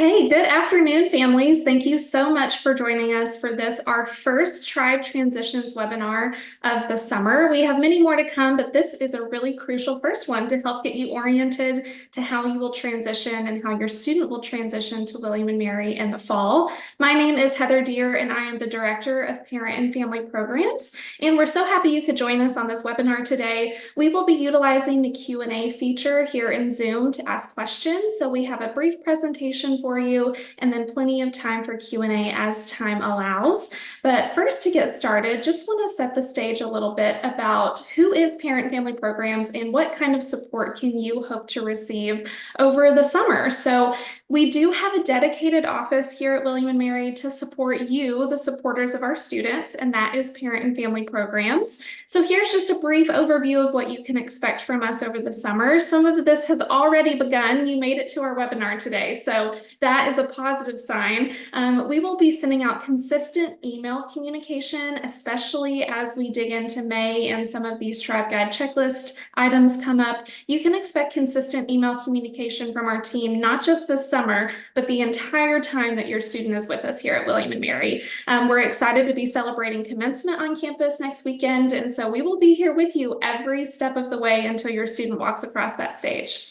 Hey, good afternoon, families. Thank you so much for joining us for this, our first Tribe Transitions webinar of the summer. We have many more to come, but this is a really crucial first one to help get you oriented to how you will transition and how your student will transition to William and Mary in the fall. My name is Heather Deere, and I am the Director of Parent and Family Programs. And we're so happy you could join us on this webinar today. We will be utilizing the Q&A feature here in Zoom to ask questions. So we have a brief presentation for you and then plenty of time for Q&A as time allows. But first, to get started, just want to set the stage a little bit about who is Parent and Family Programs and what kind of support can you hope to receive over the summer. So we do have a dedicated office here at William and Mary to support you, the supporters of our students, and that is Parent and Family Programs. So here's just a brief overview of what you can expect from us over the summer. Some of this has already begun. You made it to our webinar today, so that is a positive sign. We will be sending out consistent email communication, especially as we dig into May and some of these Tribe Guide checklist items come up. You can expect consistent email communication from our team, not just this summer, but the entire time that your student is with us here at William and Mary. We're excited to be celebrating commencement on campus next weekend, and so we will be here with you every step of the way until your student walks across that stage.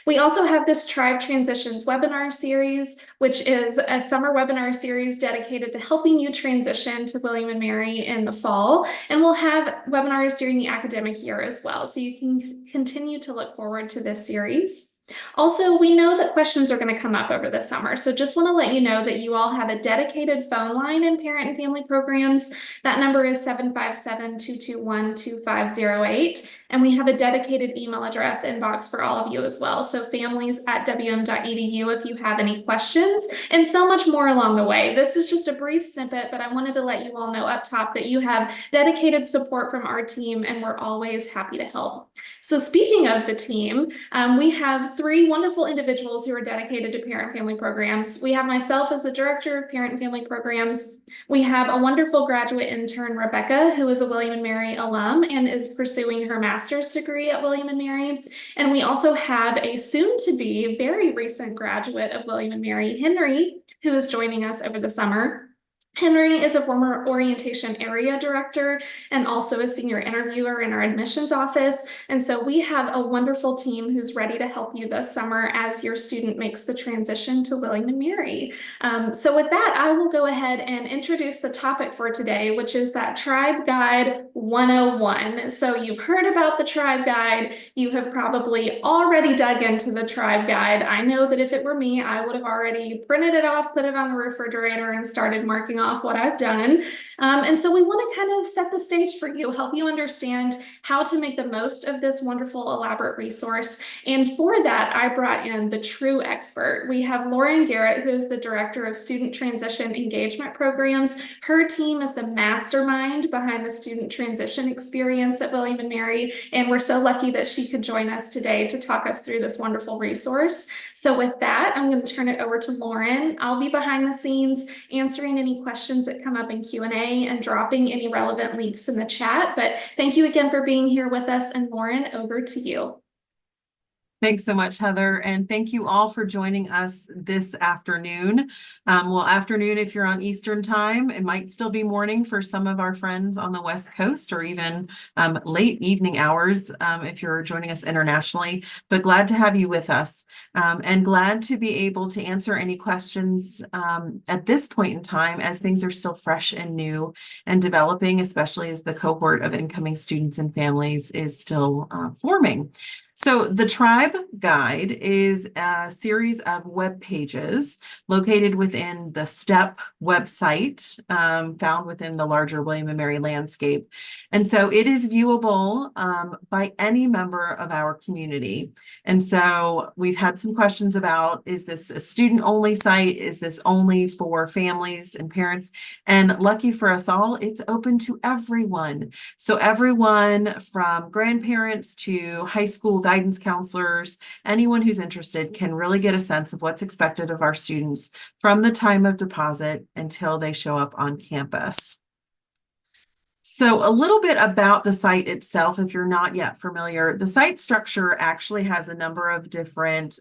We also have this Tribe Transitions webinar series, which is a summer webinar series dedicated to helping you transition to William and Mary in the fall. And we'll have webinars during the academic year as well. So you can continue to look forward to this series. Also, we know that questions are going to come up over the summer, so just want to let you know that you all have a dedicated phone line in Parent and Family Programs. That number is 757-221-2508, and we have a dedicated email address inbox for all of you as well, so families@wm.edu if you have any questions, and so much more along the way. This is just a brief snippet, but I wanted to let you all know up top that you have dedicated support from our team, and we're always happy to help. So speaking of the team, we have three wonderful individuals who are dedicated to Parent and Family Programs. We have myself as the Director of Parent and Family Programs. We have a wonderful graduate intern, Rebecca, who is a William and Mary alum and is pursuing her master's degree at William and Mary. And we also have a soon-to-be, very recent graduate of William and Mary, Henry, who is joining us over the summer. Henry is a former orientation area director and also a senior interviewer in our admissions office. And so we have a wonderful team who's ready to help you this summer as your student makes the transition to William and Mary. So with that, I will go ahead and introduce the topic for today, which is that Tribe Guide 101. So you've heard about the Tribe Guide. You have probably already dug into the Tribe Guide. I know that if it were me, I would have already printed it off, put it on the refrigerator, and started marking off what I've done. And so we want to kind of set the stage for you, help you understand how to make the most of this wonderful, elaborate resource. And for that, I brought in the true expert. We have Lauren Garrett, who is the Director of Student Transition Engagement Programs. Her team is the mastermind behind the student transition experience at William and Mary. And we're so lucky that she could join us today to talk us through this wonderful resource. So with that, I'm going to turn it over to Lauren. I'll be behind the scenes answering any questions that come up in Q&A and dropping any relevant links in the chat. But thank you again for being here with us. And Lauren, over to you. Thanks so much, Heather, and thank you all for joining us this afternoon. Well, afternoon if you're on Eastern time. It might still be morning for some of our friends on the West Coast, or even late evening hours if you're joining us internationally. But glad to have you with us, and glad to be able to answer any questions at this point in time as things are still fresh and new and developing, especially as the cohort of incoming students and families is still forming. So the Tribe Guide is a series of web pages located within the STEP website, found within the larger William and Mary landscape. And so it is viewable by any member of our community. And so we've had some questions about, is this a student-only site? Is this only for families and parents? And lucky for us all, it's open to everyone. So everyone from grandparents to high school guidance counselors, anyone who's interested can really get a sense of what's expected of our students from the time of deposit until they show up on campus. So a little bit about the site itself, if you're not yet familiar. The site structure actually has a number of different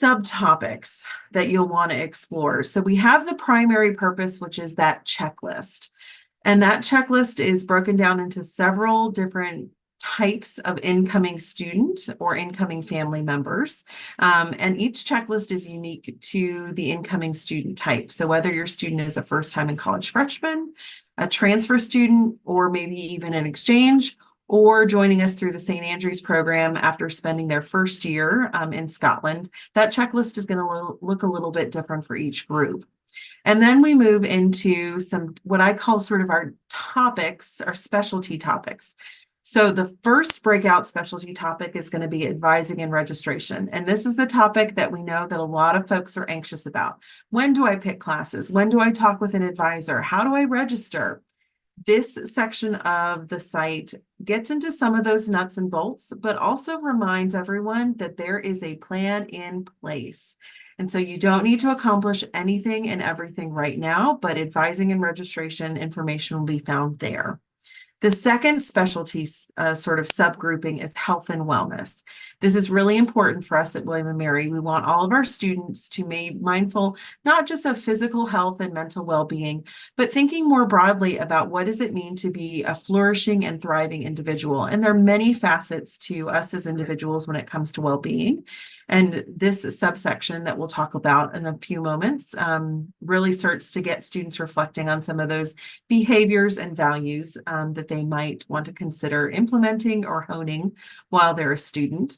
subtopics that you'll want to explore. So we have the primary purpose, which is that checklist. And that checklist is broken down into several different types of incoming student or incoming family members. And each checklist is unique to the incoming student type. So whether your student is a first-time in college freshman, a transfer student, or maybe even an exchange, or joining us through the St. Andrews program after spending their first year in Scotland, that checklist is going to look a little bit different for each group. And then we move into some, what I call sort of our topics, our specialty topics. So the first breakout specialty topic is going to be advising and registration. And this is the topic that we know that a lot of folks are anxious about. When do I pick classes? When do I talk with an advisor? How do I register? This section of the site gets into some of those nuts and bolts, but also reminds everyone that there is a plan in place. And so you don't need to accomplish anything and everything right now, but advising and registration information will be found there. The second specialty sort of subgrouping is health and wellness. This is really important for us at William & Mary. We want all of our students to be mindful, not just of physical health and mental well-being, but thinking more broadly about what does it mean to be a flourishing and thriving individual. And there are many facets to us as individuals when it comes to well-being. And this subsection that we'll talk about in a few moments really starts to get students reflecting on some of those behaviors and values that they might want to consider implementing or honing while they're a student.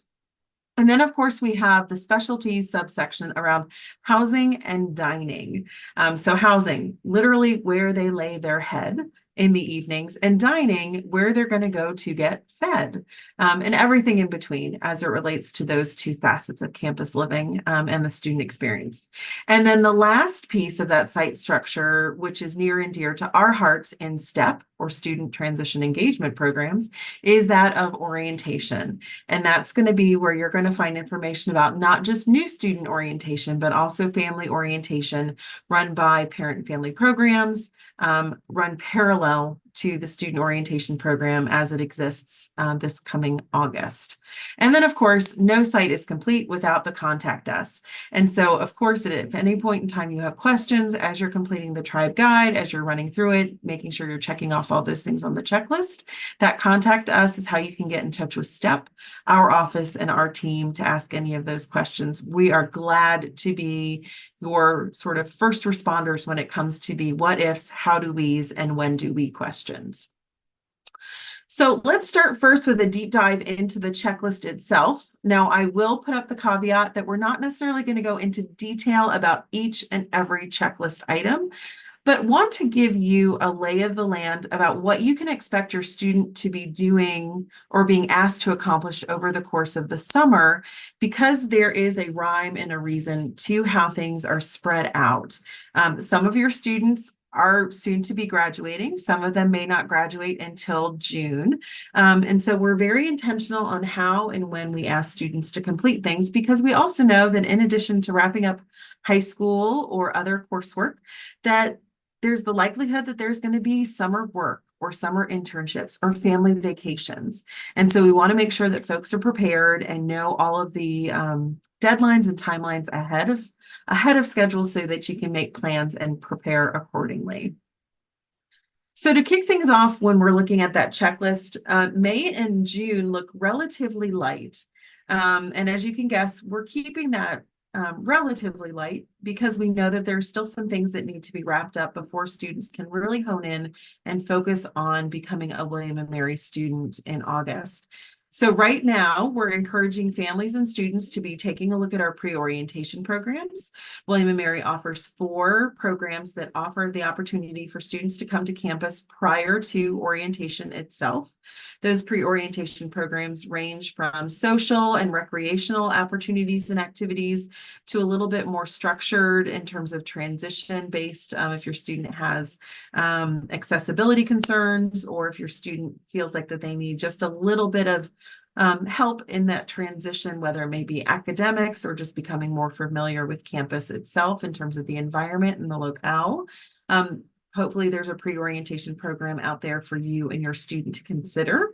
And then, of course, we have the specialties subsection around housing and dining. So housing, literally where they lay their head in the evenings, and dining, where they're going to go to get fed, and everything in between as it relates to those two facets of campus living and the student experience. And then the last piece of that site structure, which is near and dear to our hearts in STEP, or Student Transition Engagement Programs, is that of orientation. And that's going to be where you're going to find information about not just new student orientation, but also family orientation run by parent and family programs, run parallel to the student orientation program as it exists this coming August. And then, of course, no site is complete without the contact us. And so, of course, if at any point in time you have questions as you're completing the tribe guide, as you're running through it, making sure you're checking off all those things on the checklist, that contact us is how you can get in touch with STEP, our office, and our team to ask any of those questions. We are glad to be your sort of first responders when it comes to the what ifs, how do we's, and when do we questions. So let's start first with a deep dive into the checklist itself. Now, I will put up the caveat that we're not necessarily going to go into detail about each and every checklist item, but want to give you a lay of the land about what you can expect your student to be doing or being asked to accomplish over the course of the summer, because there is a rhyme and a reason to how things are spread out. Some of your students are soon to be graduating. Some of them may not graduate until June. And so we're very intentional on how and when we ask students to complete things, because we also know that in addition to wrapping up high school or other coursework, that there's the likelihood that there's going to be summer work or summer internships or family vacations. And so we want to make sure that folks are prepared and know all of the deadlines and timelines ahead of schedule so that you can make plans and prepare accordingly. So to kick things off, when we're looking at that checklist, May and June look relatively light. And as you can guess, we're keeping that relatively light because we know that there's still some things that need to be wrapped up before students can really hone in and focus on becoming a William & Mary student in August. So right now, we're encouraging families and students to be taking a look at our pre-orientation programs. William & Mary offers 4 programs that offer the opportunity for students to come to campus prior to orientation itself. Those pre-orientation programs range from social and recreational opportunities and activities to a little bit more structured in terms of transition based if your student has accessibility concerns, or if your student feels like that they need just a little bit of help in that transition, whether it may be academics or just becoming more familiar with campus itself in terms of the environment and the locale. Hopefully there's a pre-orientation program out there for you and your student to consider.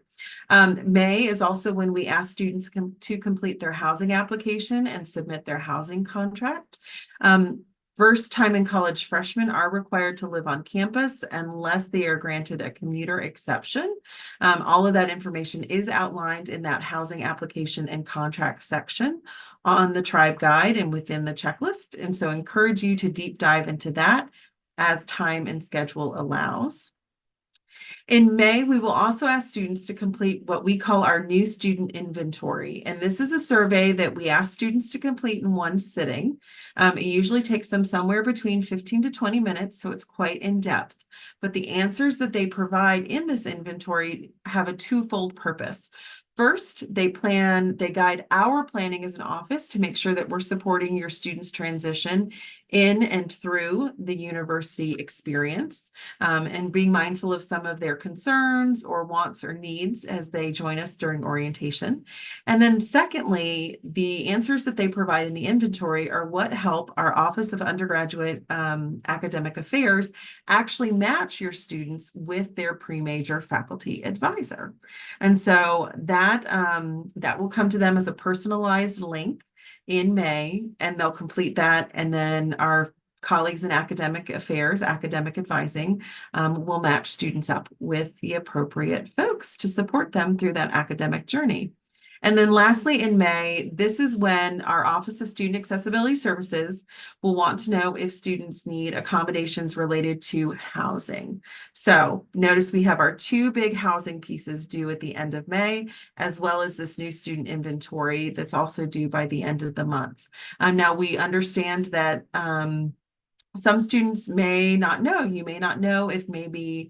May is also when we ask students to complete their housing application and submit their housing contract. First time in college freshmen are required to live on campus unless they are granted a commuter exception. All of that information is outlined in that housing application and contract section on the Tribe Guide and within the checklist. And so encourage you to deep dive into that as time and schedule allows. In May, we will also ask students to complete what we call our new student inventory. And this is a survey that we ask students to complete in one sitting. It usually takes them somewhere between 15 to 20 minutes, so it's quite in depth. But the answers that they provide in this inventory have a twofold purpose. First, they guide our planning as an office to make sure that we're supporting your students' transition in and through the university experience, and being mindful of some of their concerns or wants or needs as they join us during orientation. And then secondly, the answers that they provide in the inventory are what help our Office of Undergraduate Academic Affairs actually match your students with their pre-major faculty advisor. And so that will come to them as a personalized link in May, and they'll complete that. And then our colleagues in academic affairs, academic advising, will match students up with the appropriate folks to support them through that academic journey. And then lastly, in May, this is when our Office of Student Accessibility Services will want to know if students need accommodations related to housing. So notice we have our two big housing pieces due at the end of May, as well as this new student inventory that's also due by the end of the month. Now we understand that some students may not know. You may not know if maybe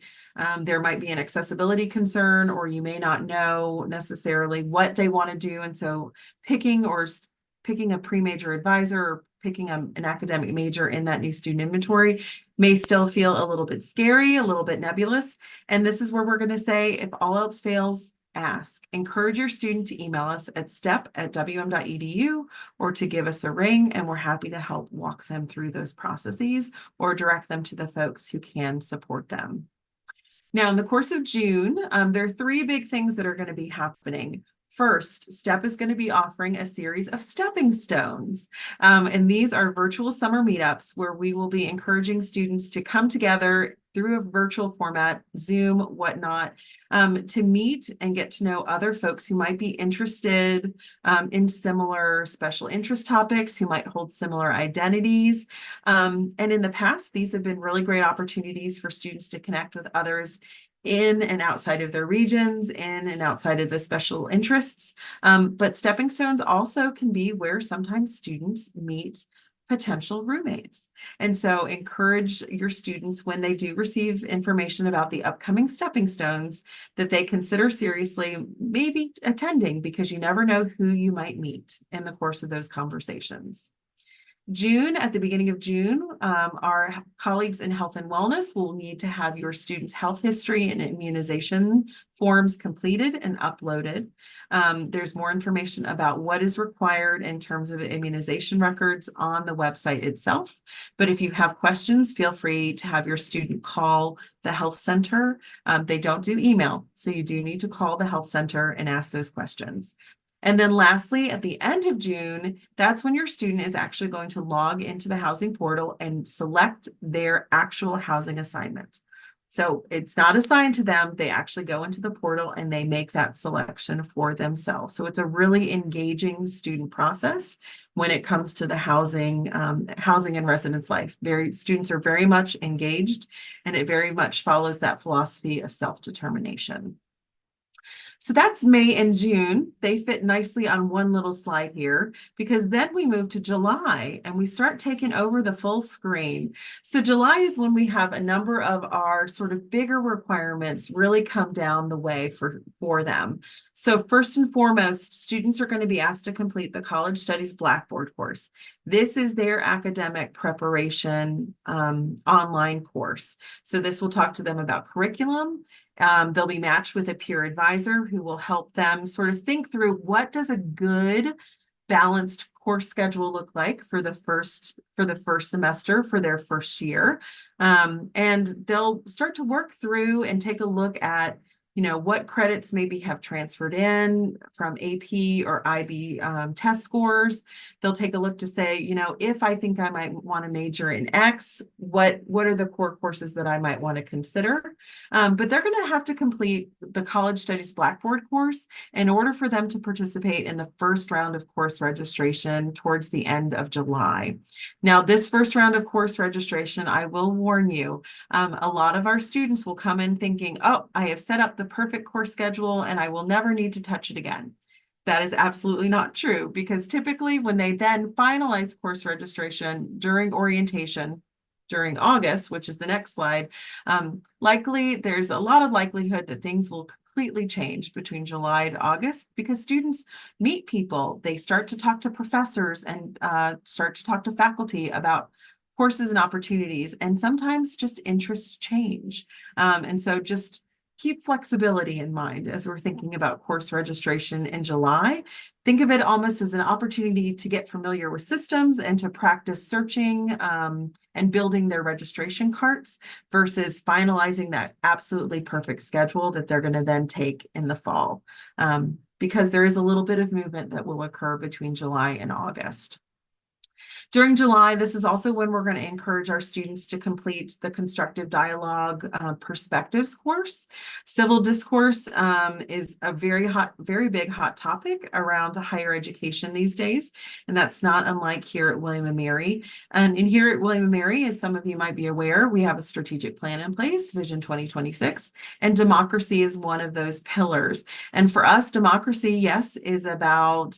there might be an accessibility concern, or you may not know necessarily what they want to do. And so picking a pre-major advisor or picking an academic major in that new student inventory may still feel a little bit scary, a little bit nebulous. And this is where we're going to say, if all else fails, ask. Encourage your student to email us at step@wm.edu or to give us a ring, and we're happy to help walk them through those processes or direct them to the folks who can support them. Now, in the course of June, there are three big things that are going to be happening. First, STEP is going to be offering a series of stepping stones. And these are virtual summer meetups where we will be encouraging students to come together through a virtual format, Zoom, whatnot, to meet and get to know other folks who might be interested in similar special interest topics, who might hold similar identities. And in the past, these have been really great opportunities for students to connect with others in and outside of their regions, in and outside of the special interests. But stepping stones also can be where sometimes students meet potential roommates. And so encourage your students, when they do receive information about the upcoming stepping stones, that they consider seriously maybe attending, because you never know who you might meet in the course of those conversations. June, at the beginning of June, our colleagues in health and wellness will need to have your students' health history and immunization forms completed and uploaded. There's more information about what is required in terms of immunization records on the website itself. But if you have questions, feel free to have your student call the health center. They don't do email, so you do need to call the health center and ask those questions. And then lastly, at the end of June, that's when your student is actually going to log into the housing portal and select their actual housing assignment. So it's not assigned to them. They actually go into the portal and they make that selection for themselves. So it's a really engaging student process when it comes to the housing and residence life. Students are very much engaged, and it very much follows that philosophy of self-determination. So that's May and June. They fit nicely on one little slide here, because then we move to July and we start taking over the full screen. So July is when we have a number of our sort of bigger requirements really come down the way for them. So first and foremost, students are going to be asked to complete the College Studies Blackboard course. This is their academic preparation online course. So this will talk to them about curriculum. They'll be matched with a peer advisor who will help them sort of think through, what does a good balanced course schedule look like for the first semester, for their first year. And they'll start to work through and take a look at what credits maybe have transferred in from AP or IB test scores. They'll take a look to say, if I think I might want to major in X, what are the core courses that I might want to consider? But they're going to have to complete the College Studies Blackboard course in order for them to participate in the first round of course registration towards the end of July. Now, this first round of course registration, I will warn you, a lot of our students will come in thinking, oh, I have set up the perfect course schedule and I will never need to touch it again. That is absolutely not true, because typically when they then finalize course registration during orientation, during August, which is the next slide, likely there's a lot of likelihood that things will completely change between July to August, because students meet people, they start to talk to professors and start to talk to faculty about courses and opportunities, and sometimes just interests change. And so just keep flexibility in mind as we're thinking about course registration in July. Think of it almost as an opportunity to get familiar with systems and to practice searching and building their registration carts versus finalizing that absolutely perfect schedule that they're going to then take in the fall, because there is a little bit of movement that will occur between July and August. During July, this is also when we're going to encourage our students to complete the constructive dialogue perspectives course. Civil discourse is a very big hot topic around higher education these days, and that's not unlike here at William & Mary. And here at William & Mary, as some of you might be aware, we have a strategic plan in place, Vision 2026, and democracy is one of those pillars. And for us, democracy, yes, is about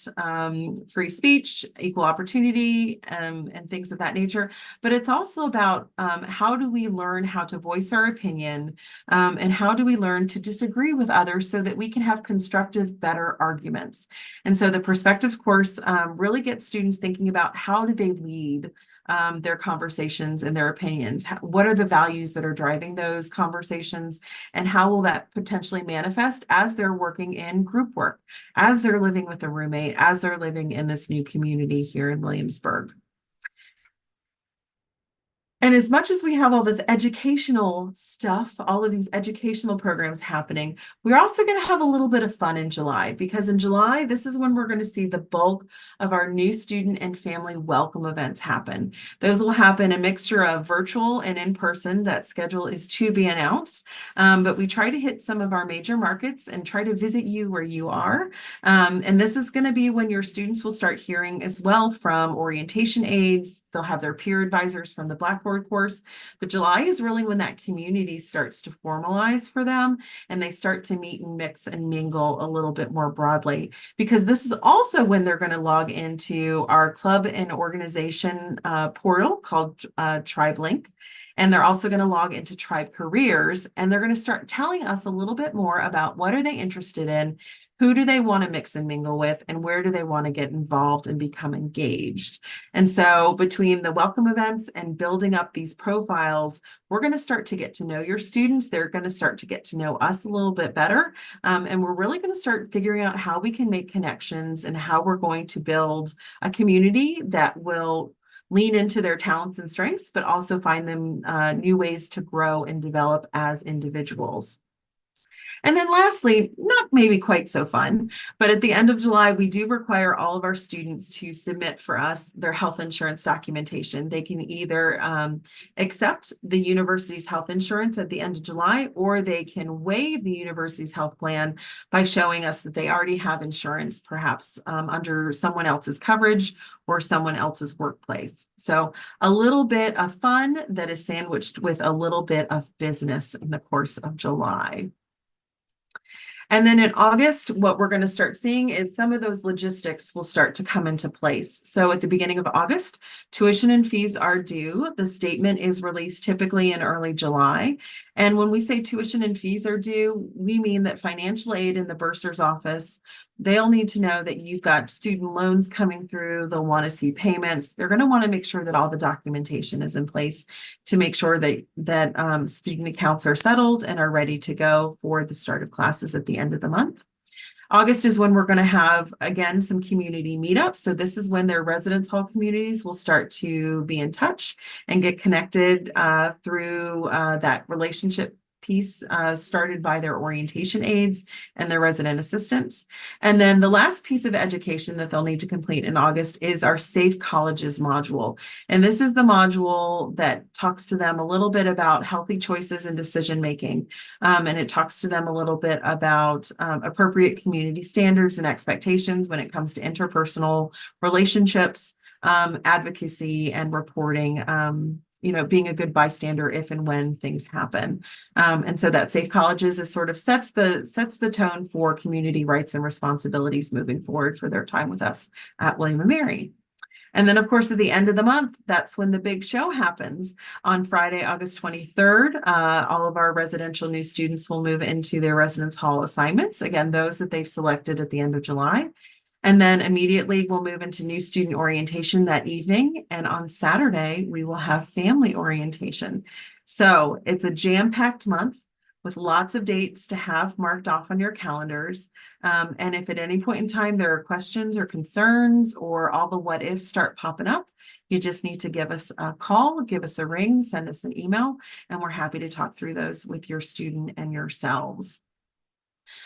free speech, equal opportunity, and things of that nature. But it's also about how do we learn how to voice our opinion, and how do we learn to disagree with others so that we can have constructive, better arguments. And so the perspective course really gets students thinking about how do they lead their conversations and their opinions. What are the values that are driving those conversations, and how will that potentially manifest as they're working in group work, as they're living with a roommate, as they're living in this new community here in Williamsburg. And as much as we have all this educational stuff, all of these educational programs happening, we're also going to have a little bit of fun in July, because in July, this is when we're going to see the bulk of our new student and family welcome events happen. Those will happen a mixture of virtual and in person. That schedule is to be announced, but we try to hit some of our major markets and try to visit you where you are. And this is going to be when your students will start hearing as well from orientation aides. They'll have their peer advisors from the Blackboard course, but July is really when that community starts to formalize for them, and they start to meet and mix and mingle a little bit more broadly, because this is also when they're going to log into our club and organization portal called Tribe Link. And they're also going to log into Tribe Careers, and they're going to start telling us a little bit more about what are they interested in, who do they want to mix and mingle with, and where do they want to get involved and become engaged. And so between the welcome events and building up these profiles, we're going to start to get to know your students. They're going to start to get to know us a little bit better. And we're really going to start figuring out how we can make connections and how we're going to build a community that will lean into their talents and strengths, but also find them new ways to grow and develop as individuals. And then lastly, not maybe quite so fun, but at the end of July, we do require all of our students to submit for us their health insurance documentation. They can either accept the university's health insurance at the end of July, or they can waive the university's health plan by showing us that they already have insurance, perhaps under someone else's coverage or someone else's workplace. So a little bit of fun that is sandwiched with a little bit of business in the course of July. And then in August, what we're going to start seeing is some of those logistics will start to come into place. So at the beginning of August, tuition and fees are due. The statement is released typically in early July. And when we say tuition and fees are due, we mean that financial aid in the bursar's office, they'll need to know that you've got student loans coming through. They'll want to see payments. They're going to want to make sure that all the documentation is in place to make sure that student accounts are settled and are ready to go for the start of classes at the end of the month. August is when we're going to have, again, some community meetups. So this is when their residence hall communities will start to be in touch and get connected through that relationship piece started by their orientation aides and their resident assistants. And then the last piece of education that they'll need to complete in August is our Safe Colleges module. And this is the module that talks to them a little bit about healthy choices and decision making. And it talks to them a little bit about appropriate community standards and expectations when it comes to interpersonal relationships, advocacy, and reporting, being a good bystander if and when things happen. And so that Safe Colleges is sort of sets the tone for community rights and responsibilities moving forward for their time with us at William and Mary. And then, of course, at the end of the month, that's when the big show happens. On Friday, August 23rd, all of our residential new students will move into their residence hall assignments. Again, those that they've selected at the end of July. And then immediately we'll move into new student orientation that evening. And on Saturday, we will have family orientation. So it's a jam-packed month with lots of dates to have marked off on your calendars. And if at any point in time there are questions or concerns or all the what ifs start popping up, you just need to give us a call, give us a ring, send us an email, and we're happy to talk through those with your student and yourselves.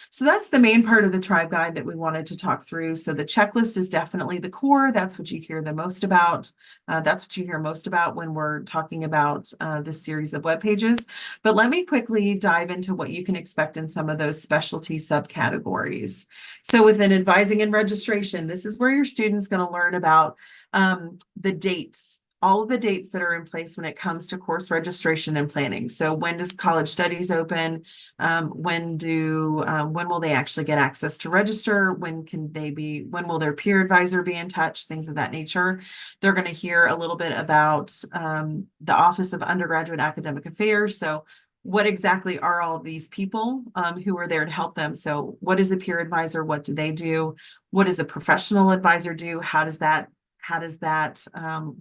So that's the main part of the tribe guide that we wanted to talk through. So the checklist is definitely the core. That's what you hear the most about. That's what you hear most about when we're talking about this series of web pages. But let me quickly dive into what you can expect in some of those specialty subcategories. So within advising and registration, this is where your student's going to learn about the dates, all of the dates that are in place when it comes to course registration and planning. So when does college studies open? When will they actually get access to register? When will their peer advisor be in touch? Things of that nature. They're going to hear a little bit about the Office of Undergraduate Academic Affairs. So what exactly are all of these people who are there to help them? So what is a peer advisor? What do they do? What does a professional advisor do? How does that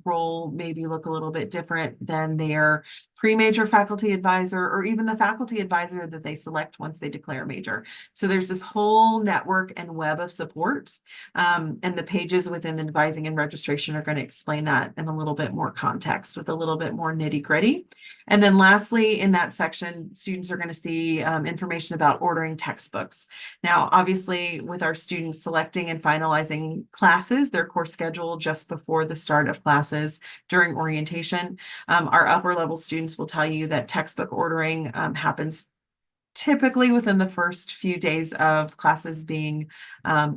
role maybe look a little bit different than their pre-major faculty advisor or even the faculty advisor that they select once they declare a major? So there's this whole network and web of supports, and the pages within the advising and registration are going to explain that in a little bit more context with a little bit more nitty-gritty. And then lastly, in that section, students are going to see information about ordering textbooks. Now, obviously, with our students selecting and finalizing classes, their course schedule just before the start of classes during orientation, our upper level students will tell you that textbook ordering happens typically within the first few days of classes being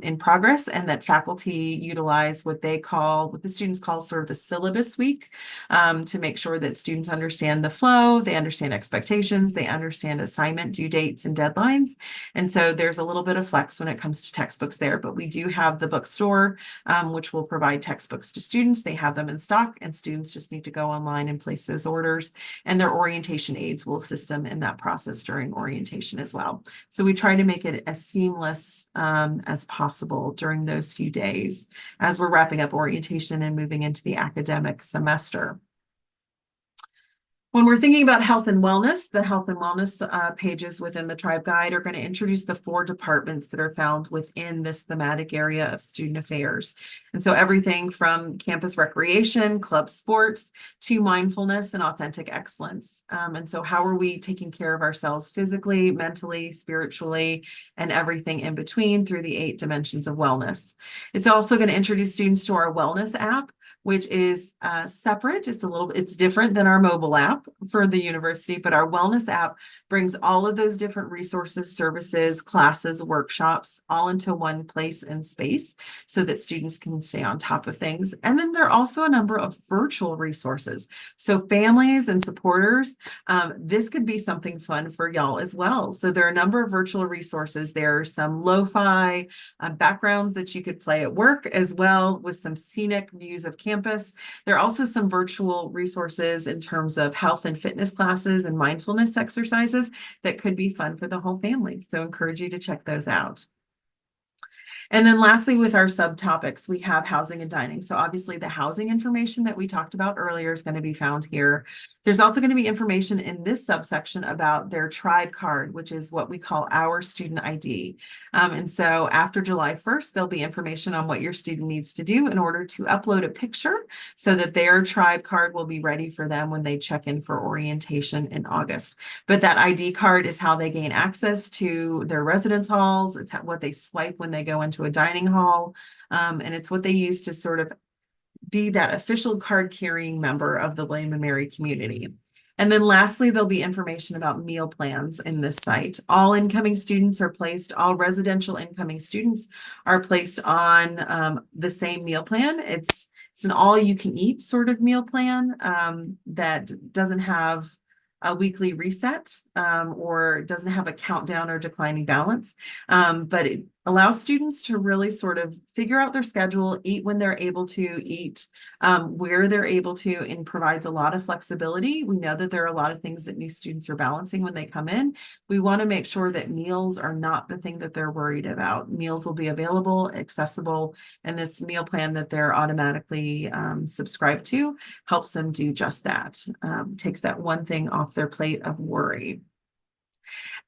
in progress, and that faculty utilize what the students call sort of a syllabus week to make sure that students understand the flow, they understand expectations, they understand assignment due dates and deadlines. And so there's a little bit of flex when it comes to textbooks there, but we do have the bookstore, which will provide textbooks to students. They have them in stock, and students just need to go online and place those orders, and their orientation aides will assist them in that process during orientation as well. So we try to make it as seamless as possible during those few days as we're wrapping up orientation and moving into the academic semester. When we're thinking about health and wellness, the health and wellness pages within the tribe guide are going to introduce the 4 departments that are found within this thematic area of student affairs. And so everything from campus recreation, club sports, to mindfulness and authentic excellence. And so how are we taking care of ourselves physically, mentally, spiritually, and everything in between through the 8 dimensions of wellness. It's also going to introduce students to our wellness app, which is separate. It's different than our mobile app for the university, but our wellness app brings all of those different resources, services, classes, workshops, all into one place and space so that students can stay on top of things. And then there are also a number of virtual resources. So families and supporters, this could be something fun for y'all as well. So there are a number of virtual resources. There are some lo-fi backgrounds that you could play at work as well, with some scenic views of campus. There are also some virtual resources in terms of health and fitness classes and mindfulness exercises that could be fun for the whole family. So I encourage you to check those out. And then lastly, with our subtopics, we have housing and dining. So obviously the housing information that we talked about earlier is going to be found here. There's also going to be information in this subsection about their tribe card, which is what we call our student ID. And so after July 1st, there'll be information on what your student needs to do in order to upload a picture so that their tribe card will be ready for them when they check in for orientation in August. But that ID card is how they gain access to their residence halls. It's what they swipe when they go into a dining hall. And it's what they use to sort of be that official card carrying member of the William and Mary community. And then lastly, there'll be information about meal plans in this site. All incoming students are placed, all residential incoming students are placed on the same meal plan. It's an all you can eat sort of meal plan that doesn't have a weekly reset or doesn't have a countdown or declining balance, but it allows students to really sort of figure out their schedule, eat when they're able to eat, where they're able to, and provides a lot of flexibility. We know that there are a lot of things that new students are balancing when they come in. We want to make sure that meals are not the thing that they're worried about. Meals will be available, accessible, and this meal plan that they're automatically subscribed to helps them do just that. Takes that one thing off their plate of worry.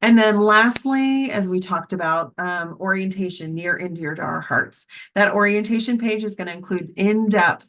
And then lastly, as we talked about, orientation, near and dear to our hearts. That orientation page is going to include in-depth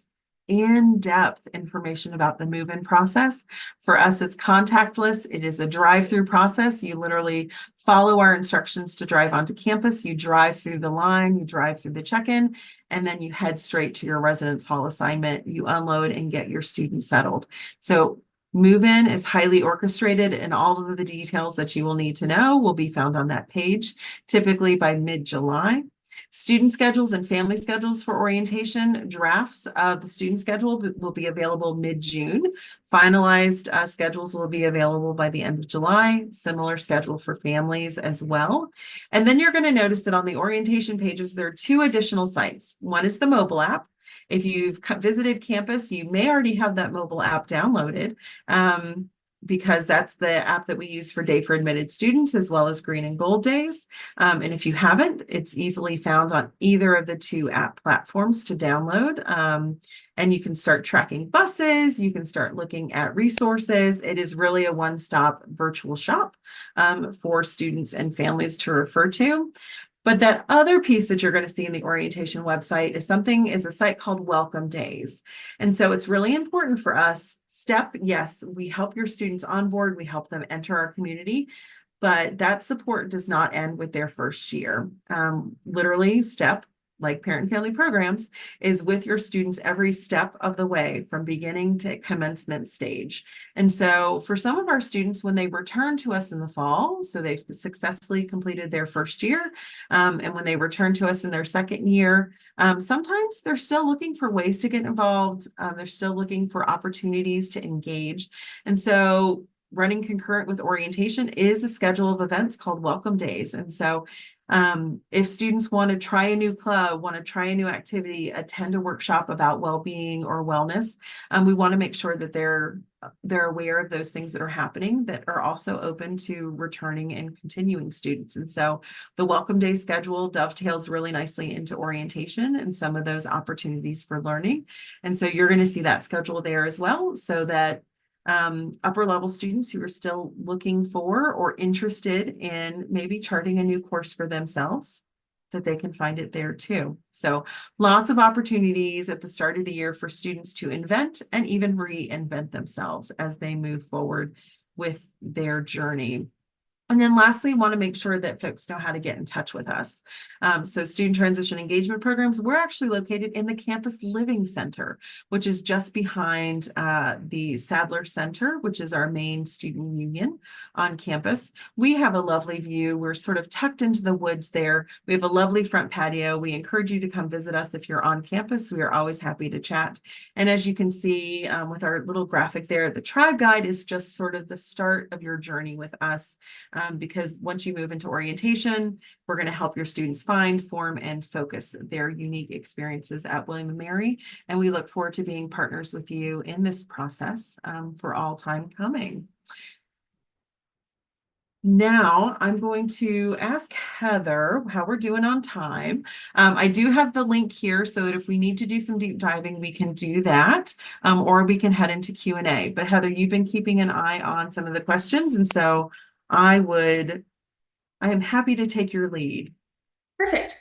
information about the move-in process. For us, it's contactless. It is a drive-through process. You literally follow our instructions to drive onto campus. You drive through the line, you drive through the check-in, and then you head straight to your residence hall assignment. You unload and get your student settled. So move-in is highly orchestrated, and all of the details that you will need to know will be found on that page, typically by mid-July. Student schedules and family schedules for orientation. Drafts of the student schedule will be available mid-June. Finalized schedules will be available by the end of July. Similar schedule for families as well. And then you're going to notice that on the orientation pages, there are two additional sites. One is the mobile app. If you've visited campus, you may already have that mobile app downloaded because that's the app that we use for Day for Admitted students as well as Green and Gold Days. And if you haven't, it's easily found on either of the two app platforms to download. And you can start tracking buses. You can start looking at resources. It is really a one-stop virtual shop for students and families to refer to. But that other piece that you're going to see in the orientation website is a site called Welcome Days. And so it's really important for us. Yes, we help your students on board. We help them enter our community. But that support does not end with their first year. Literally, like parent and family programs, is with your students every step of the way from beginning to commencement stage. And so for some of our students, when they return to us in the fall, so they've successfully completed their first year, and when they return to us in their second year, sometimes they're still looking for ways to get involved. They're still looking for opportunities to engage. And so running concurrent with orientation is a schedule of events called Welcome Days. And so if students want to try a new club, want to try a new activity, attend a workshop about well-being or wellness, we want to make sure that they're aware of those things that are happening that are also open to returning and continuing students. And so the Welcome Day schedule dovetails really nicely into orientation and some of those opportunities for learning. And so you're going to see that schedule there as well, so that upper level students who are still looking for or interested in maybe charting a new course for themselves, that they can find it there too. So lots of opportunities at the start of the year for students to invent and even reinvent themselves as they move forward with their journey. And then lastly, want to make sure that folks know how to get in touch with us. So student transition engagement programs, we're actually located in the Campus Living Center, which is just behind the Sadler Center, which is our main student union on campus. We have a lovely view. We're sort of tucked into the woods there. We have a lovely front patio. We encourage you to come visit us if you're on campus. We are always happy to chat. And as you can see with our little graphic there, the Tribe Guide is just sort of the start of your journey with us. Because once you move into orientation, we're going to help your students find, form, and focus their unique experiences at William & Mary. And we look forward to being partners with you in this process for all time coming. Now I'm going to ask Heather how we're doing on time. I do have the link here so that if we need to do some deep diving, we can do that, or we can head into Q&A. But Heather, you've been keeping an eye on some of the questions, and so I am happy to take your lead. Perfect.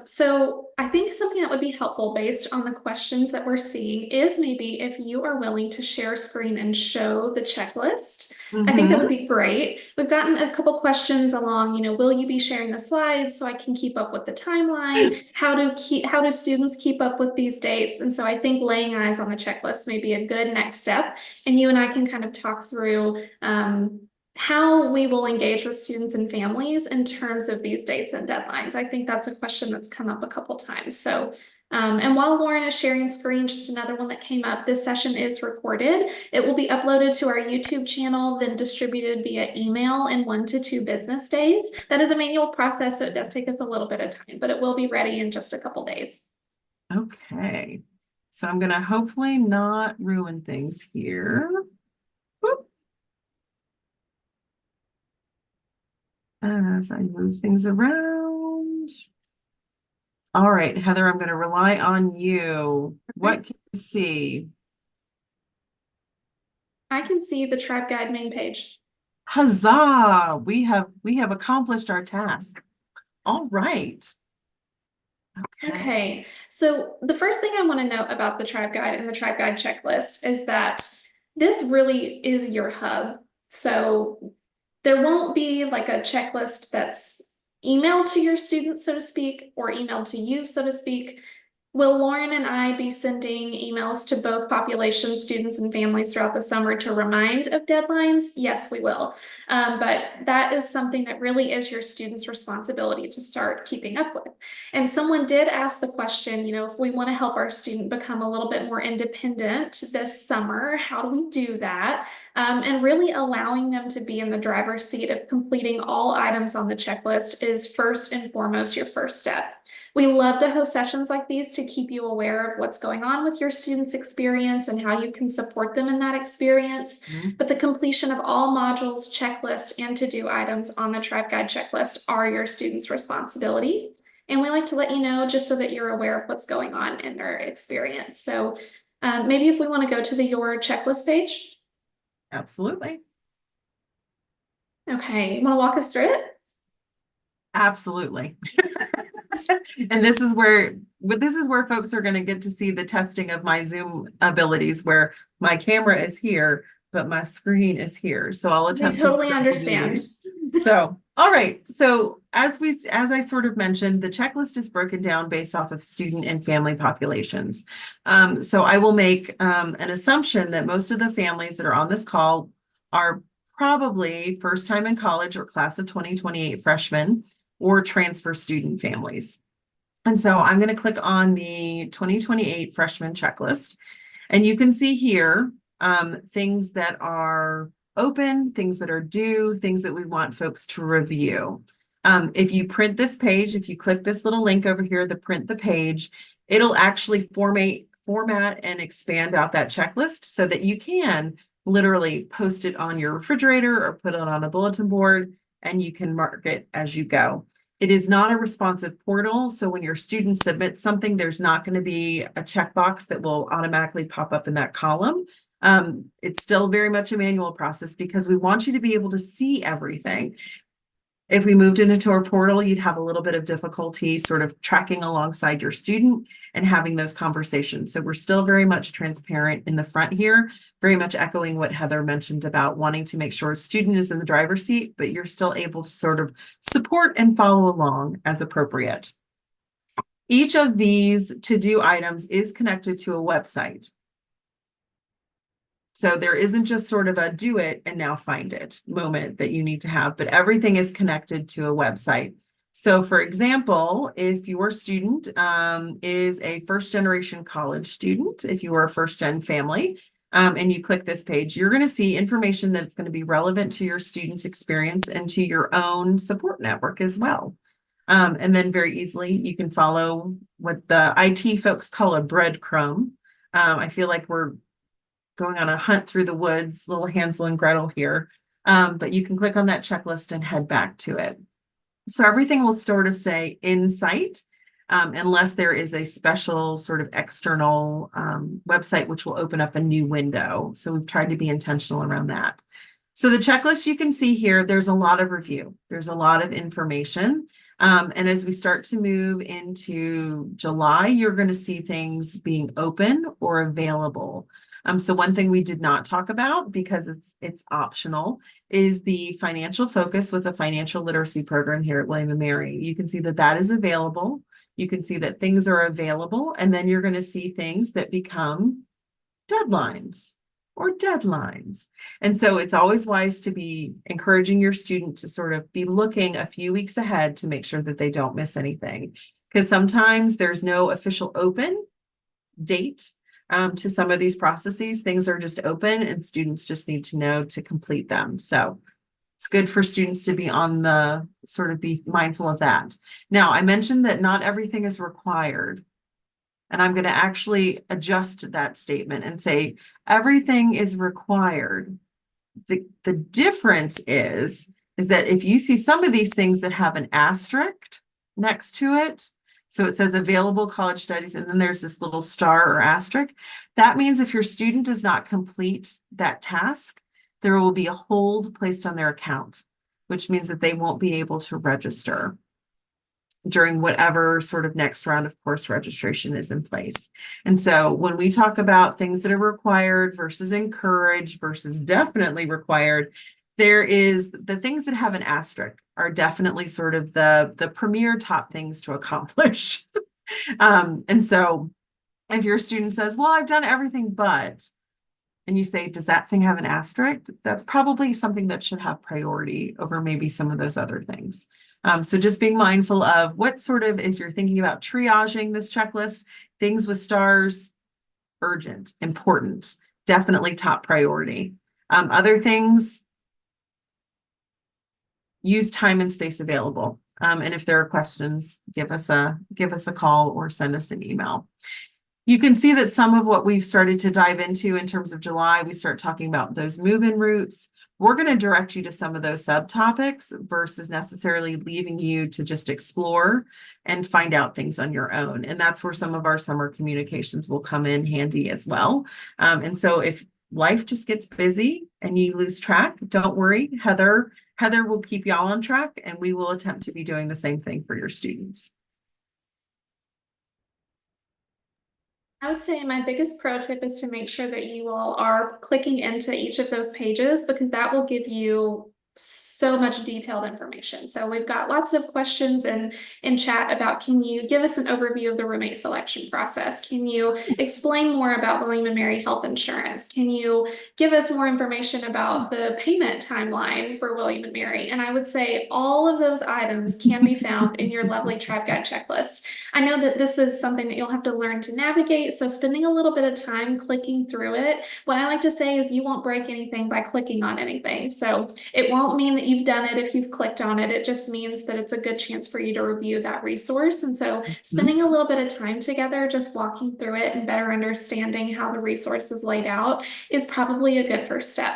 So I think something that would be helpful based on the questions that we're seeing is maybe if you are willing to share screen and show the checklist. I think that would be great. We've gotten a couple questions along, will you be sharing the slides so I can keep up with the timeline? How do students keep up with these dates? And so I think laying eyes on the checklist may be a good next step. And you and I can kind of talk through how we will engage with students and families in terms of these dates and deadlines. I think that's a question that's come up a couple times. So, and while Lauren is sharing screen, just another one that came up, this session is recorded. It will be uploaded to our YouTube channel, then distributed via email in 1 to 2 business days. That is a manual process, so it does take us a little bit of time, but it will be ready in just a couple days. Okay, so I'm gonna hopefully not ruin things here. Whoop. As I move things around. All right, Heather, I'm going to rely on you. What can you see? I can see the Tribe Guide main page. Huzzah! We have accomplished our task. All right. Okay, so the first thing I want to note about the Tribe Guide and the Tribe Guide checklist is that this really is your hub. So there won't be like a checklist that's emailed to your students, so to speak, or emailed to you, so to speak. Will Lauren and I be sending emails to both populations, students and families throughout the summer to remind of deadlines? Yes, we will. But that is something that really is your students' responsibility to start keeping up with. And someone did ask the question, if we want to help our student become a little bit more independent this summer, how do we do that? And really allowing them to be in the driver's seat of completing all items on the checklist is first and foremost your first step. We love to host sessions like these to keep you aware of what's going on with your students' experience and how you can support them in that experience. But the completion of all modules, checklists, and to-do items on the Tribe Guide checklist are your students' responsibility. And we like to let you know just so that you're aware of what's going on in their experience. So maybe if we want to go to your checklist page. Absolutely. Okay, you want to walk us through it? Absolutely. And this is where folks are going to get to see the testing of my Zoom abilities, where my camera is here, but my screen is here. So I'll attempt to totally understand. So, all right. So as I sort of mentioned, the checklist is broken down based off of student and family populations. So I will make an assumption that most of the families that are on this call are probably first time in college or class of 2028 freshmen or transfer student families. And so I'm going to click on the 2028 freshman checklist, and you can see here things that are open, things that are due, things that we want folks to review. If you print this page, if you click this little link over here, the print the page, it'll actually format and expand out that checklist so that you can literally post it on your refrigerator or put it on a bulletin board, and you can mark it as you go. It is not a responsive portal, so when your student submits something, there's not going to be a checkbox that will automatically pop up in that column. It's still very much a manual process because we want you to be able to see everything. If we moved into our portal, you'd have a little bit of difficulty sort of tracking alongside your student and having those conversations. So we're still very much transparent in the front here, very much echoing what Heather mentioned about wanting to make sure a student is in the driver's seat, but you're still able to sort of support and follow along as appropriate. Each of these to-do items is connected to a website. So there isn't just sort of a do it and now find it moment that you need to have, but everything is connected to a website. So for example, if your student is a first generation college student, if you are a first gen family, and you click this page, you're going to see information that's going to be relevant to your student's experience and to your own support network as well. And then very easily, you can follow what the IT folks call a breadcrumb. I feel like we're going on a hunt through the woods, little Hansel and Gretel here. But you can click on that checklist and head back to it. So everything will sort of say in sight, unless there is a special sort of external website, which will open up a new window. So we've tried to be intentional around that. So the checklist you can see here, there's a lot of review. There's a lot of information. And as we start to move into July, you're going to see things being open or available. So one thing we did not talk about, because it's optional, is the financial focus with a financial literacy program here at William & Mary. You can see that that is available. You can see that things are available, and then you're going to see things that become deadlines or deadlines. And so it's always wise to be encouraging your student to sort of be looking a few weeks ahead to make sure that they don't miss anything. Because sometimes there's no official open date to some of these processes. Things are just open and students just need to know to complete them. So it's good for students to be on the sort of be mindful of that. Now, I mentioned that not everything is required. And I'm going to actually adjust that statement and say everything is required. The difference is that if you see some of these things that have an asterisk next to it, so it says available college studies, and then there's this little star or asterisk, that means if your student does not complete that task, there will be a hold placed on their account, which means that they won't be able to register during whatever sort of next round of course registration is in place. And so when we talk about things that are required versus encouraged versus definitely required, there is the things that have an asterisk are definitely sort of the premier top things to accomplish. And so if your student says, well, I've done everything but, and you say, does that thing have an asterisk? That's probably something that should have priority over maybe some of those other things. So just being mindful of what sort of, as you're thinking about triaging this checklist, things with stars, urgent, important, definitely top priority. Other things, use time and space available. And if there are questions, give us a call or send us an email. You can see that some of what we've started to dive into in terms of July, we start talking about those move-in routes. We're going to direct you to some of those subtopics versus necessarily leaving you to just explore and find out things on your own. And that's where some of our summer communications will come in handy as well. And so if life just gets busy and you lose track, don't worry. Heather will keep y'all on track, and we will attempt to be doing the same thing for your students. I would say my biggest pro tip is to make sure that you all are clicking into each of those pages, because that will give you so much detailed information. So we've got lots of questions in chat about, can you give us an overview of the roommate selection process? Can you explain more about William & Mary health insurance? Can you give us more information about the payment timeline for William & Mary? And I would say all of those items can be found in your lovely Tribe Guide checklist. I know that this is something that you'll have to learn to navigate, so spending a little bit of time clicking through it. What I like to say is you won't break anything by clicking on anything. So it won't mean that you've done it if you've clicked on it. It just means that it's a good chance for you to review that resource. And so spending a little bit of time together, just walking through it and better understanding how the resource is laid out, is probably a good first step.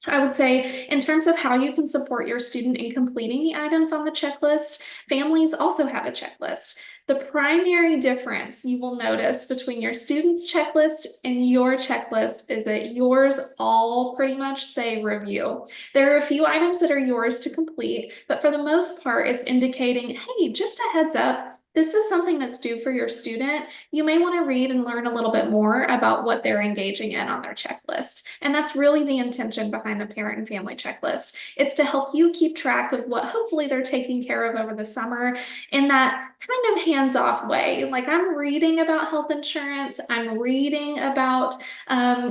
I would say in terms of how you can support your student in completing the items on the checklist, families also have a checklist. The primary difference you will notice between your student's checklist and your checklist is that yours all pretty much say review. There are a few items that are yours to complete, but for the most part, it's indicating, hey, just a heads up, this is something that's due for your student. You may want to read and learn a little bit more about what they're engaging in on their checklist. And that's really the intention behind the parent and family checklist. It's to help you keep track of what hopefully they're taking care of over the summer in that kind of hands-off way. Like, I'm reading about health insurance, I'm reading about